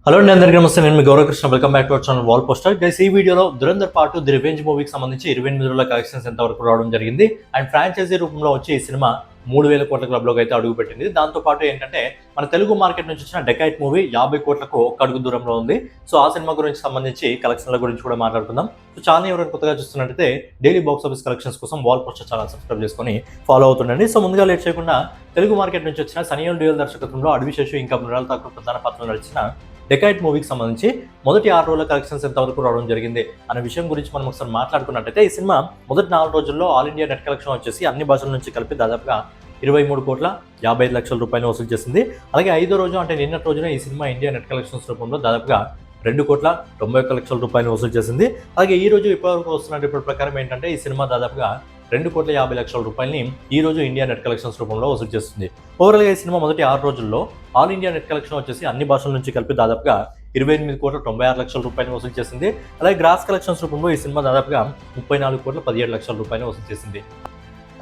Hello అండి, అందరికీ నమస్తే. నేను మీ Gauravkrishna. Welcome back to our channel wall poster. Guys, ఈ వీడియోలో దురంధర్ పార్ట్ ది రివెంజ్ మూవీకి సంబంధించి 28 రోజుల కలెక్షన్స్ ఎంతవరకు రావడం జరిగింది అండ్ ఫ్రాంచైజీ రూపంలో వచ్చి ఈ సినిమా 3000 కోట్ల క్లబ్లోకి అయితే అడుగు పెట్టింది. దాంతో పాటు ఏంటంటే మన తెలుగు మార్కెట్ నుంచి వచ్చిన డెకైట్ మూవీ 50 కోట్లకు ఒక్క అడుగు దూరంలో ఉంది. సో ఆ సినిమా గురించి సంబంధించి కలెక్షన్ల గురించి కూడా మాట్లాడుకుందాం. సో ఛానల్ ఎవరైనా కొత్తగా చూస్తున్నట్టయితే డైలీ బాక్స్ ఆఫీస్ కలెక్షన్స్ కోసం వాల్ పోస్టర్ ఛానల్ సబ్స్క్రైబ్ చేసుకొని ఫాలో అవుతుండండి. సో ముందుగా లేట్ చేయకుండా తెలుగు మార్కెట్ నుంచి వచ్చిన సనియల్ డ్యూయల్ దర్శకత్వంలో అడవిశేషు ఇంకా మృణాల్ ఠాకూర్ ప్రధాన పాత్రలో నడిచిన డెకైట్ మూవీకి సంబంధించి మొదటి 6 రోజుల కలెక్షన్స్ ఎంతవరకు రావడం జరిగింది అనే విషయం గురించి మనం ఒకసారి మాట్లాడుకున్నట్టయితే ఈ సినిమా మొదటి 4 రోజుల్లో ఆల్ ఇండియా నెట్ కలెక్షన్ వచ్చేసి అన్ని భాషల నుంచి కలిపి దాదాపుగా 23 కోట్ల 55 లక్షల రూపాయలు వసూలు చేసింది. అలాగే 5వ రోజు అంటే నిన్నటి రోజున ఈ సినిమా ఇండియా నెట్ కలెక్షన్స్ రూపంలో దాదాపుగా 2 కోట్ల 91 లక్షల రూపాయలు వసూలు చేసింది. అలాగే ఈ రోజు ఇప్పటివరకు వస్తున్న రిపోర్ట్ ప్రకారం ఏంటంటే ఈ సినిమా దాదాపుగా 2 కోట్ల 50 లక్షల రూపాయలని ఈ రోజు ఇండియా నెట్ కలెక్షన్స్ రూపంలో వసూలు చేస్తుంది. ఓవరాల్గా ఈ సినిమా మొదటి 6 రోజుల్లో ఆల్ ఇండియా నెట్ కలెక్షన్ వచ్చేసి అన్ని భాషల నుంచి కలిపి దాదాపుగా 28 కోట్ల 96 లక్షల రూపాయలు వసూలు చేసింది. అలాగే గ్రాస్ కలెక్షన్స్ రూపంలో ఈ సినిమా దాదాపుగా 34 కోట్ల 17 లక్షల రూపాయలు వసూలు చేసింది.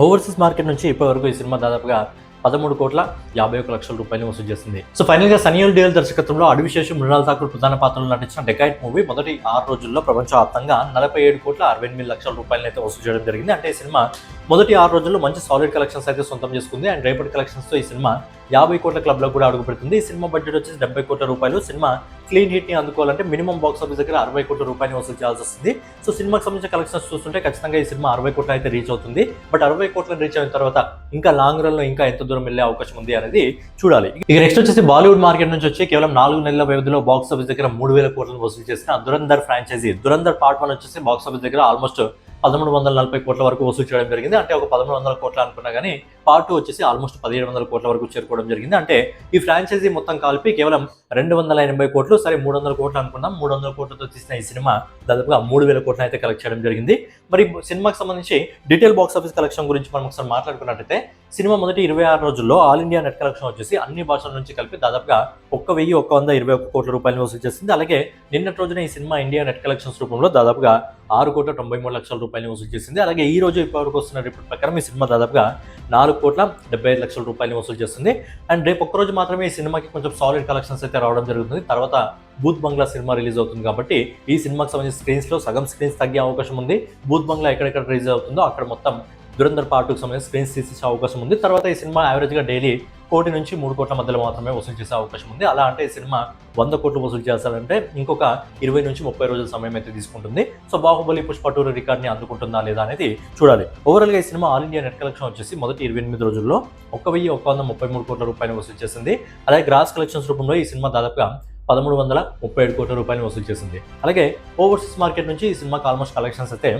ఓవర్సీస్ మార్కెట్ నుంచి ఇప్పటివరకు ఈ సినిమా దాదాపుగా 13 కోట్ల 51 లక్షల రూపాయలు వసూలు చేసింది. సో ఫైనల్ గా సనియల్ డ్యూయల్ దర్శకత్వంలో అడవిశేషు మృణాల్ ఠాకూర్ ప్రధాన పాత్రలో నటించిన డెకైట్ మూవీ మొదటి 6 రోజుల్లో ప్రపంచవ్యాప్తంగా 47 కోట్ల 68 లక్షల రూపాయలను అయితే వసూలు చేయడం జరిగింది. అంటే ఈ సినిమా మొదటి 6 రోజుల్లో మంచి సాలిడ్ కలెక్షన్స్ అయితే సొంతం చేసుకుంది అండ్ రేపటి కలెక్షన్స్ తో ఈ సినిమా 50 కోట్ల క్లబ్ లో కూడా అడుగు పెడుతుంది. ఈ సినిమా బడ్జెట్ వచ్చేసి 70 కోట్ల రూపాయలు. సినిమా క్లీన్ హిట్ ని అందుకోవాలంటే మినిమం బాక్స్ ఆఫీస్ దగ్గర 60 కోట్ల రూపాయలు వసూలు చేయాల్సి వస్తుంది. సో సినిమాకి సంబంధించిన కలెక్షన్స్ చూస్తుంటే ఖచ్చితంగా ఈ సినిమా 60 కోట్ల అయితే రీచ్ అవుతుంది. బట్ 60 కోట్లను రీచ్ అయిన తర్వాత ఇంకా లాంగ్ రన్ లో ఇంకా ఎంత దూరం వెళ్ళే అవకాశం ఉంది అనేది చూడాలి. ఇక నెక్స్ట్ వచ్చేసి బాలీవుడ్ మార్కెట్ నుంచి వచ్చి కేవలం 4 నెలల వ్యవధిలో బాక్స్ ఆఫీస్ దగ్గర 3000 కోట్లను వసూలు చేసిన దురంధర్ ఫ్రాంచైజీ దురంధర్ పార్ట్ 1 వచ్చేసి బాక్స్ ఆఫీస్ దగ్గర ఆల్మోస్ట్ 1340 కోట్ల వరకు వసూలు చేయడం జరిగింది. అంటే ఒక 1100 కోట్ల అనుకున్నా కానీ పార్ట్ 2 వచ్చేసి ఆల్మోస్ట్ 1700 కోట్ల వరకు చేరుకోవడం జరిగింది. అంటే ఈ ఫ్రాంచైజీ మొత్తం కలిపి కేవలం 280 కోట్లు, సరే 300 కోట్లు అనుకున్నాం. 300 కోట్లతో తీసిన ఈ సినిమా దాదాపుగా 3000 కోట్ల అయితే కలెక్ట్ చేయడం జరిగింది. మరి సినిమాకి సంబంధించి డీటెయిల్ బాక్స్ ఆఫీస్ కలెక్షన్ గురించి మనం ఒకసారి మాట్లాడుకున్నట్టయితే సినిమా మొదటి 26 రోజుల్లో ఆల్ ఇండియా నెట్ కలెక్షన్ వచ్చేసి అన్ని భాషల నుంచి కలిపి దాదాపుగా 1121 కోట్ల రూపాయలు వసూలు చేసింది. అలాగే నిన్నటి రోజున ఈ సినిమా ఇండియా నెట్ కలెక్షన్స్ రూపంలో దాదాపుగా 6 కోట్ల 93 లక్షల రూపాయలు వసూలు చేసింది. అలాగే ఈ రోజు ఇప్పటివరకు వస్తున్న రిపోర్ట్ ప్రకారం ఈ సినిమా దాదాపుగా 4 కోట్ల 75 లక్షల రూపాయలు వసూలు చేస్తుంది. అండ్ రేపు ఒక్కరోజు మాత్రమే ఈ సినిమాకి కొంచెం సాలిడ్ కలెక్షన్స్ అయితే రావడం జరుగుతుంది. తర్వాత భూత్ బంగ్లా సినిమా రిలీజ్ అవుతుంది కాబట్టి ఈ సినిమాకి సంబంధించిన స్క్రీన్స్ లో సగం స్క్రీన్స్ తగ్గే అవకాశం ఉంది. భూత్ బంగ్లా ఎక్కడెక్కడ రిలీజ్ అవుతుందో అక్కడ మొత్తం దురంధర్ పార్ట్ 2కి సంబంధించిన స్క్రీన్స్ తీసే అవకాశం ఉంది. తర్వాత ఈ సినిమా యావరేజ్ గా డైలీ 1 నుంచి 3 కోట్ల మధ్యలో మాత్రమే వసూలు చేసే అవకాశం ఉంది. అలా అంటే ఈ సినిమా 100 కోట్లు వసూలు చేస్తారంటే ఇంకొక 20 నుంచి 30 రోజుల సమయం అయితే తీసుకుంటుంది. సో బాహుబలి పుష్ప 2 రికార్డ్ని అందుకుంటుందా లేదా అనేది చూడాలి. ఓవరాల్ గా ఈ cinema all India net collection వచ్చేసి మొదటి 28 రోజుల్లో 1133 కోట్ల రూపాయలు వసూలు చేసింది. అలాగే గ్రాస్ కలెక్షన్స్ రూపంలో ఈ సినిమా దాదాపుగా 1337 కోట్ల రూపాయలు వసూలు చేసింది. అలాగే ఓవర్సీస్ మార్కెట్ నుంచి ఈ సినిమాకి ఆల్మోస్ట్ కలెక్షన్స్ అయితే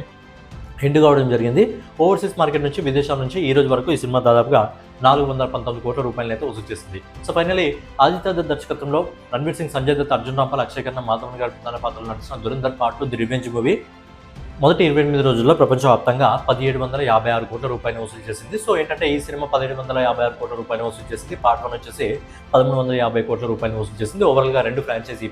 హింట్ కావడం జరిగింది. ఓవర్సీస్ మార్కెట్ నుంచి విదేశాల నుంచి ఈ రోజు వరకు ఈ సినిమా దాదాపుగా 419 కోట్ల రూపాయలు అయితే వసూలు చేసింది. సో ఫైనలీ ఆదిత్య దత్ దర్శకత్వంలో రణ్వీర్ సింగ్, సంజయ్ దత్, అర్జున్ రాంపాల్, అక్షయ్ ఖన్నా, మాధవన్ గారి ప్రధాన పాత్రలో నటిస్తున్న Dhurandhar part 2 the revenge movie మొదటి 28 రోజుల్లో ప్రపంచవ్యాప్తంగా 1756 కోట్ల రూపాయలు వసూలు చేసింది. సో ఏంటంటే ఈ సినిమా 1756 కోట్ల రూపాయలు వసూలు చేసింది. పార్ట్ 1 వచ్చేసి 1350 కోట్ల రూపాయలు వసూలు చేసింది. ఓవరాల్ గా రెండు ఫ్రాంచైజీ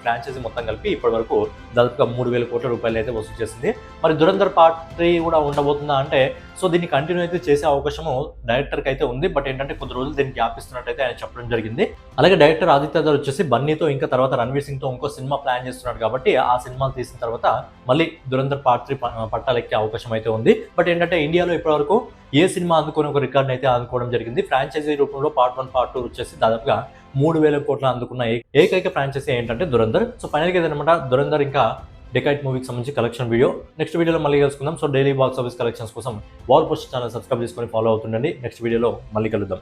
మొత్తం కలిపి ఇప్పటి వరకు దాదాపుగా 3000 కోట్ల రూపాయలు అయితే వసూలు చేసింది. మరి దురంధర్ పార్ట్ 3 కూడా ఉండబోతుందా అంటే సో దీన్ని కంటిన్యూ అయితే చేసే అవకాశము డైరెక్టర్కి అయితే ఉంది. బట్ ఏంటంటే కొద్ది రోజులు దీన్ని గ్యాప్ ఇస్తున్నట్టయితే ఆయన చెప్పడం జరిగింది. అలాగే డైరెక్టర్ ఆదిత్య దత్ వచ్చేసి బన్నీతో ఇంకా తర్వాత రణ్వీర్ సింగ్ తో ఇంకో సినిమా ప్లాన్ చేస్తున్నాడు కాబట్టి ఆ సినిమాలు తీసిన తర్వాత మళ్ళీ దురంధర్ పార్ట్ 3 పట్టాలెక్కే అవకాశం అయితే ఉంది. బట్ ఏంటంటే ఇండియాలో ఇప్పటివరకు ఏ సినిమా అందుకుని ఒక రికార్డ్ అయితే అందుకోవడం జరిగింది. ఫ్రాంచైజీ రూపంలో పార్ట్ 1, పార్ట్ 2 వచ్చేసి దాదాపుగా 3000 కోట్ల అందుకున్న ఏకైక ఫ్రాంచైజీ ఏంటంటే దురంధర్. సో ఫైనల్గా ఏదన్నమాట దురంధర్ ఇంకా డెకైట్ మూవీకి సంబంధించి కలెక్షన్ వీడియో నెక్స్ట్ వీడియోలో మళ్ళీ కలుసుకుందాం. So daily box office collections కోసం వాల్ పోస్ట్ ఛానల్ సబ్స్క్రైబ్ చేసుకొని ఫాలో అవుతుండండి. నెక్స్ట్ వీడియోలో మళ్ళీ కలుద్దాం.